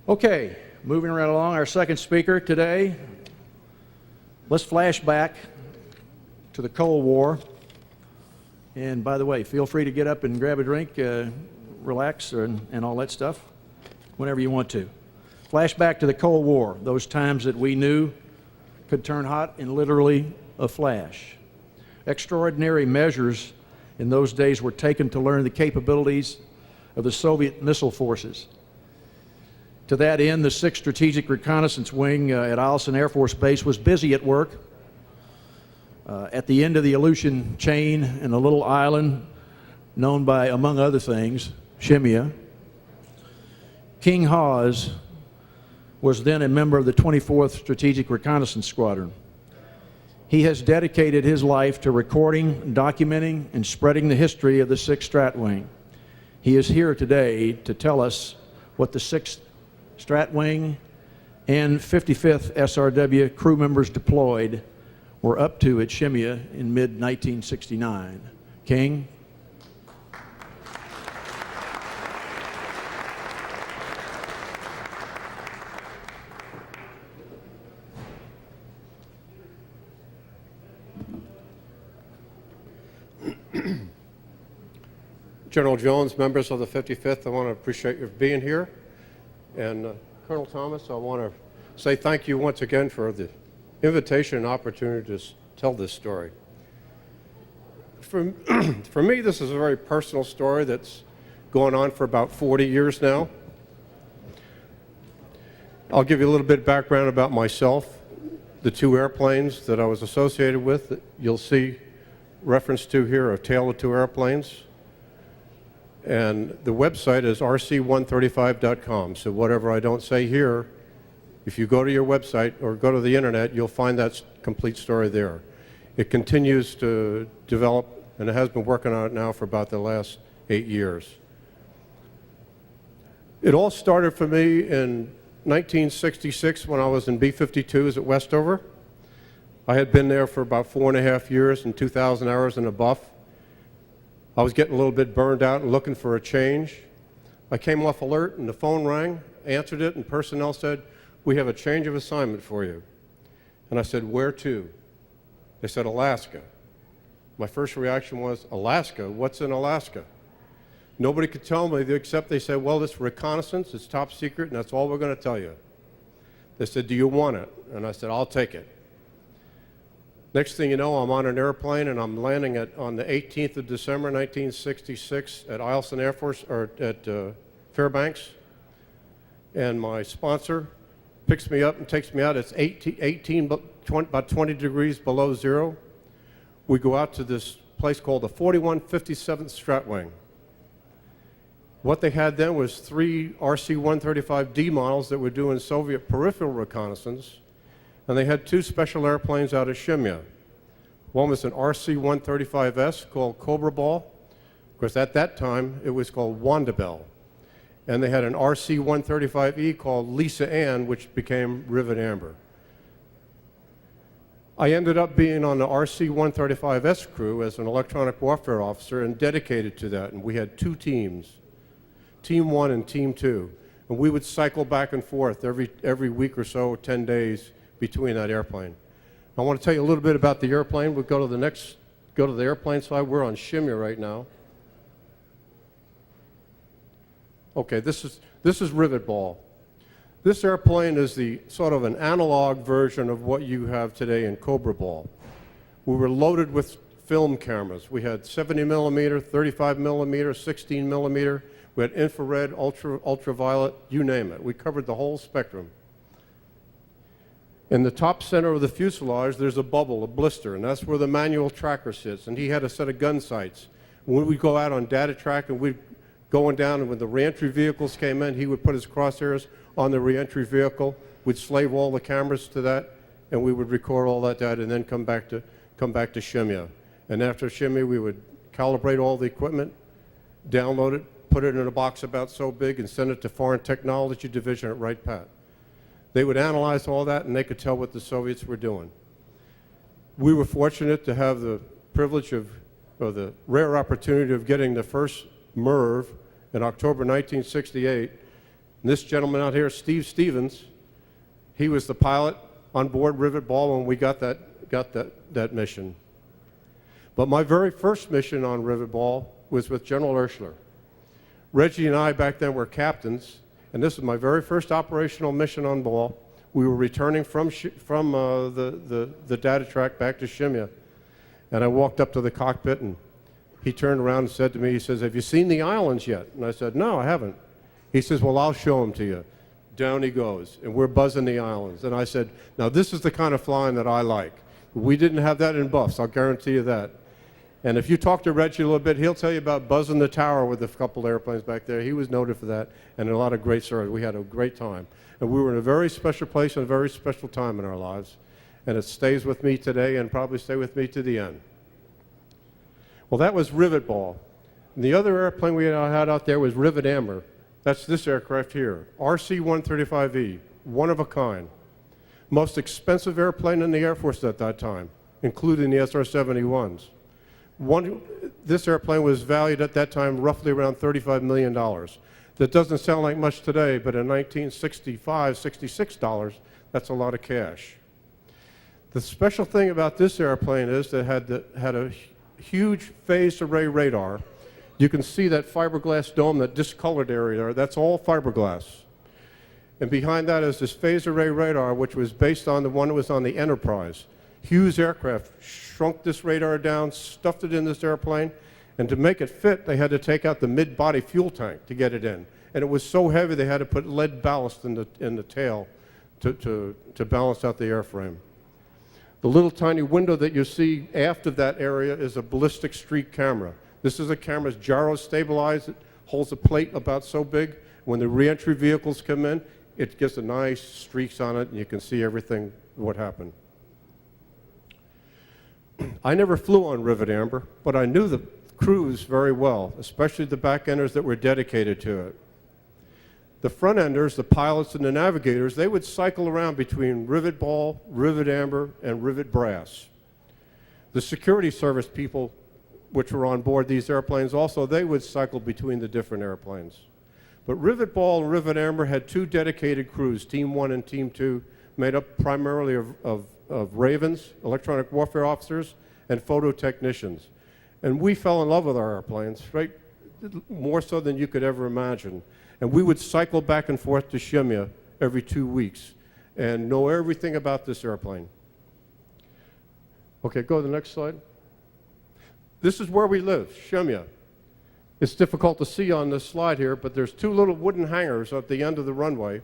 Okay, moving right along, our second speaker today. Let's flash back to the Cold War. And by the way, feel free to get up and grab a drink, relax, and all that stuff whenever you want to. Flash back to the Cold War, those times that we knew could turn hot in literally a flash. Extraordinary measures in those days were taken to learn the capabilities of the Soviet missile forces. To that end, the 6th Strategic Reconnaissance Wing at Eielson Air Force Base was busy at work. At the end of the Aleutian chain in a little island known by, among other things, Shemya, King Hawes was then a member of the 24th Strategic Reconnaissance Squadron. He has dedicated his life to recording, documenting, and spreading the history of the 6th Strat Wing. He is here today to tell us what the 6th Strat Wing and 55th SRW crew members deployed were up to at Shemya in mid-1969. King? General Jones, members of the 55th, I want to appreciate your being here. And Colonel Thomas, I want to say thank you once again for the invitation and opportunity to tell this story. For me, this is a very personal story that's going on for about 40 years now. I'll give you a little bit of background about myself. The 2 airplanes that I was associated with that you'll see reference to here, A Tale of 2 Airplanes. And the website is rc135.com. So whatever I don't say here, if you go to your website or go to the internet, you'll find that complete story there. It continues to develop, and it has been working on it now for about the last 8 years. It all started for me in 1966 when I was in B-52s at Westover. I had been there for about 4.5 years and 2,000 hours in a buff. I was getting a little bit burned out and looking for a change. I came off alert and the phone rang, answered it, and personnel said, "We have a change of assignment for you." And I said, "Where to?" They said, "Alaska." My first reaction was, "Alaska? What's in Alaska?" Nobody could tell me except they said, "Well, it's reconnaissance, it's top secret, and that's all we're going to tell you." They said, "Do you want it?" And I said, "I'll take it." Next thing you know, I'm on an airplane and I'm landing on the 18th of December, 1966 at Eielson Air Force, or at Fairbanks. And my sponsor picks me up and takes me out. It's about 20 degrees below zero. We go out to this place called the 4157th Strat Wing. What they had then was 3 RC-135D models that were doing Soviet peripheral reconnaissance. And they had 2 special airplanes out of Shemya. One was an RC-135S called Cobra Ball. Of course, at that time, it was called Wanda Bell. And they had an RC-135E called Lisa Ann, which became Rivet Amber. I ended up being on the RC-135S crew as an electronic warfare officer and dedicated to that. And we had 2 teams, Team 1 and Team 2. And we would cycle back and forth every week or so, 10 days, between that airplane. I want to tell you a little bit about the airplane. We'll go to the airplane side. We're on Shemya right now. Okay, this is Rivet Ball. This airplane is the sort of an analog version of what you have today in Cobra Ball. We were loaded with film cameras. We had 70 millimeter, 35 millimeter, 16 millimeter. We had infrared, ultraviolet, you name it. We covered the whole spectrum. In the top center of the fuselage, there's a bubble, a blister, and that's where the manual tracker sits. And he had a set of gun sights. When we'd go out on data track and we'd going down, and when the reentry vehicles came in, he would put his crosshairs on the reentry vehicle. We'd slave all the cameras to that, and we would record all that data and then come back to Shemya. And after Shemya, we would calibrate all the equipment, download it, put it in a box about so big, and send it to Foreign Technology Division at Wright-Patt. They would analyze all that, and they could tell what the Soviets were doing. We were fortunate to have the privilege of, or the rare opportunity of getting the first MIRV in October 1968 And this gentleman out here, Steve Stevens, he was the pilot on board Rivet Ball when we got that mission. But my very first mission on Rivet Ball was with General Urschler. Reggie and I back then were captains, and this was my very first operational mission on Ball. We were returning from the data track back to Shemya, and I walked up to the cockpit, and he turned around and said to me, he says, "Have you seen the islands yet?" And I said, "No, I haven't." He says, "Well, I'll show them to you." Down he goes, and we're buzzing the islands. And I said, "Now this is the kind of flying that I like." We didn't have that in Buffs, I'll guarantee you that. And if you talk to Reggie a little bit, he'll tell you about buzzing the tower with a couple airplanes back there. He was noted for that, and a lot of great stories. We had a great time. And we were in a very special place and a very special time in our lives. And it stays with me today and probably stay with me to the end. Well, that was Rivet Ball. And the other airplane we had out there was Rivet Amber. That's this aircraft here, RC-135E, one of a kind. Most expensive airplane in the Air Force at that time, including the SR-71s. This airplane was valued at that time roughly around $35 million. That doesn't sound like much today, but in 1965, $66, that's a lot of cash. The special thing about this airplane is that it had a huge phased array radar. You can see that fiberglass dome, that discolored area there, that's all fiberglass. And behind that is this phased array radar, which was based on the one that was on the Enterprise. Hughes Aircraft shrunk this radar down, stuffed it in this airplane, and to make it fit, they had to take out the mid-body fuel tank to get it in. And it was so heavy they had to put lead ballast in the tail to balance out the airframe. The little tiny window that you see aft of that area is a ballistic streak camera. This is a camera that's gyro stabilized. It holds a plate about so big. When the reentry vehicles come in, it gets a nice streaks on it, and you can see everything, what happened. I never flew on Rivet Amber, but I knew the crews very well, especially the back-enders that were dedicated to it. The front-enders, the pilots and the navigators, they would cycle around between Rivet Ball, Rivet Amber, and Rivet Brass. The security service people, which were on board these airplanes also, they would cycle between the different airplanes. But Rivet Ball and Rivet Amber had two dedicated crews, Team 1 and Team 2, made up primarily of Ravens, electronic warfare officers, and photo technicians. And we fell in love with our airplanes, right? More so than you could ever imagine. And we would cycle back and forth to Shemya every 2 weeks and know everything about this airplane. Okay, go to the next slide. This is where we live, Shemya. It's difficult to see on this slide here, but there's two little wooden hangars at the end of the runway.